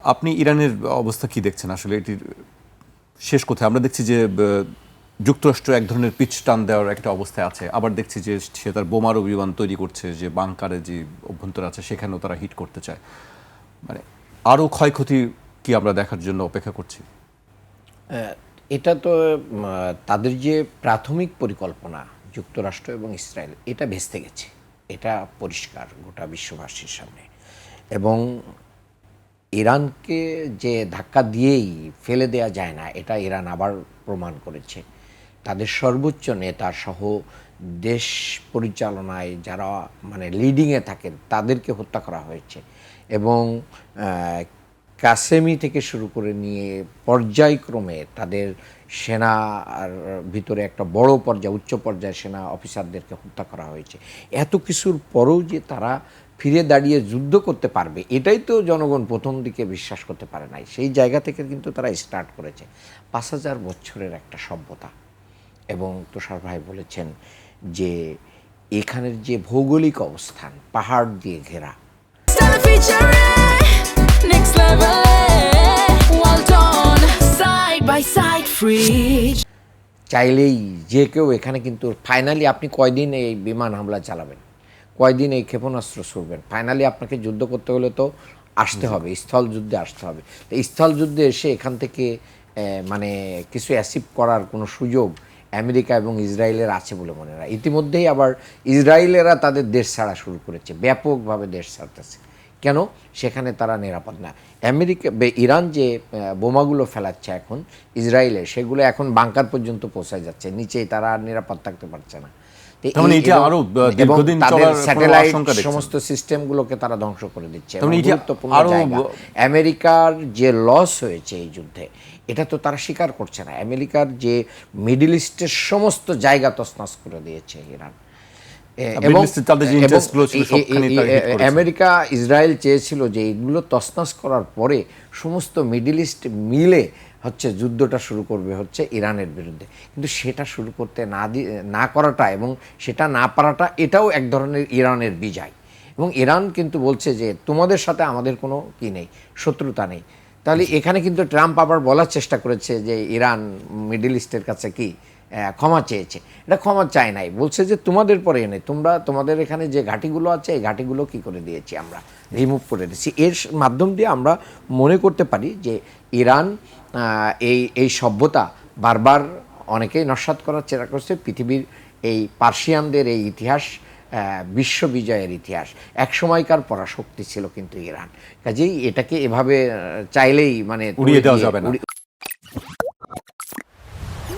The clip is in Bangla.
আপনি ইরানের অবস্থা কি দেখছেন আসলে এটির শেষ কোথায়? আমরা দেখছি যে যুক্তরাষ্ট্র এক ধরনের পিচ টান দেওয়ার একটা অবস্থায় আছে, আবার দেখছি যে সে তার বোমারু বিমান তৈরি করছে, যে বাংকারে যে অভ্যন্তর আছে সেখানেও তারা হিট করতে চায়। মানে আরও ক্ষয়ক্ষতি কি আমরা দেখার জন্য অপেক্ষা করছি? এটা তো তাদের যে প্রাথমিক পরিকল্পনা যুক্তরাষ্ট্র এবং ইসরায়েল, এটা ভেস্তে গেছে, এটা পরিষ্কার গোটা বিশ্ববাসীর সামনে। এবং ইরানকে যে ধাক্কা দিয়েই ফেলে দেয়া যায় না, এটা ইরান আবার প্রমাণ করেছে। তাদের সর্বোচ্চ নেতা সহ দেশ পরিচালনায় যারা মানে লিডিংয়ে থাকেন তাদেরকে হত্যা করা হয়েছে। এবং কাসেমি থেকে শুরু করে নিয়ে পর্যায়ক্রমে তাদের সেনার ভিতরে একটা বড় পর্যায়ে উচ্চ পর্যায়ের সেনা অফিসারদেরকে হত্যা করা হয়েছে। এত কিছুর পরেও যে তারা ফিরে দাঁড়িয়ে যুদ্ধ করতে পারবে, এটাই তো জনগণ প্রথম দিকে বিশ্বাস করতে পারে নাই। সেই জায়গা থেকে কিন্তু তারা স্টার্ট করেছে ৫,০০০ বছরের একটা সভ্যতা। এবং তুষার ভাই বলেছেন যে এখানের যে ভৌগোলিক অবস্থান, পাহাড় দিয়ে ঘেরা, চাইলেই যে কেউ এখানে কিন্তু ফাইনালি আপনি কয়দিন এই বিমান হামলা চালাবেন, কয়দিন এই ক্ষেপণাস্ত্র ছুড়বেন, ফাইনালি আপনাকে যুদ্ধ করতে হলে তো আসতে হবে, স্থল যুদ্ধে আসতে হবে। তো স্থল যুদ্ধে এসে এখান থেকে মানে কিছু অ্যাচিভ করার কোনো সুযোগ আমেরিকা এবং ইসরায়েলের আছে বলে মনে হয়। ইতিমধ্যেই আবার ইসরায়েলেরা তাদের দেশ ছাড়া শুরু করেছে, ব্যাপকভাবে দেশ ছাড়তেছে। কেন? সেখানে তারা নিরাপদ না। ইরান যে বোমাগুলো ফেলাচ্ছে এখন ইসরায়েলে, সেগুলো এখন বাংকার পর্যন্ত পৌঁছায় যাচ্ছে, নিচেই তারা আর নিরাপদ থাকতে পারছে না। এবং তাদের স্যাটেলাইট সমস্ত সিস্টেমগুলোকে তারা ধ্বংস করে দিচ্ছে। গুরুত্বপূর্ণ জায়গা আমেরিকার যে লস হয়েছে এই যুদ্ধে, এটা তো তারা স্বীকার করছে না। আমেরিকার যে মিডল ইস্টের সমস্ত জায়গা তছনছ করে দিয়েছে ইরান। এবং আমেরিকা ইসরায়েল চেয়েছিল যে এগুলো তছনছ করার পরে সমস্ত মিডল ইস্ট মিলে হচ্ছে যুদ্ধটা শুরু করবে হচ্ছে ইরানের বিরুদ্ধে। কিন্তু সেটা শুরু করতে না করাটা এবং সেটা না পারাটা, এটাও এক ধরনের ইরানের বিজয়। এবং ইরান কিন্তু বলছে যে তোমাদের সাথে আমাদের কোনো কি নেই, শত্রুতা নেই। তাহলে এখানে কিন্তু ট্রাম্প আবার বলার চেষ্টা করেছে যে ইরান মিডল ইস্টের কাছে কি ক্ষমা চেয়েছে। এটা ক্ষমা চায় নাই, বলছে যে তোমাদের পরে এনে তোমাদের এখানে যে ঘাঁটিগুলো আছে এই ঘাঁটিগুলো কী করে দিয়েছি, আমরা রিমুভ করে দিয়েছি। এর মাধ্যম দিয়ে আমরা মনে করতে পারি যে ইরান এই সভ্যতা বারবার অনেকেই নস্যাৎ করার চেষ্টা করছে। পৃথিবীর এই পার্সিয়ানদের এই ইতিহাস বিশ্ব বিজয়ের ইতিহাস, এক সময়কার পরাশক্তি ছিল কিন্তু ইরান। কাজেই এটাকে এভাবে চাইলেই মানে উড়িয়ে দেওয়া যাবে না।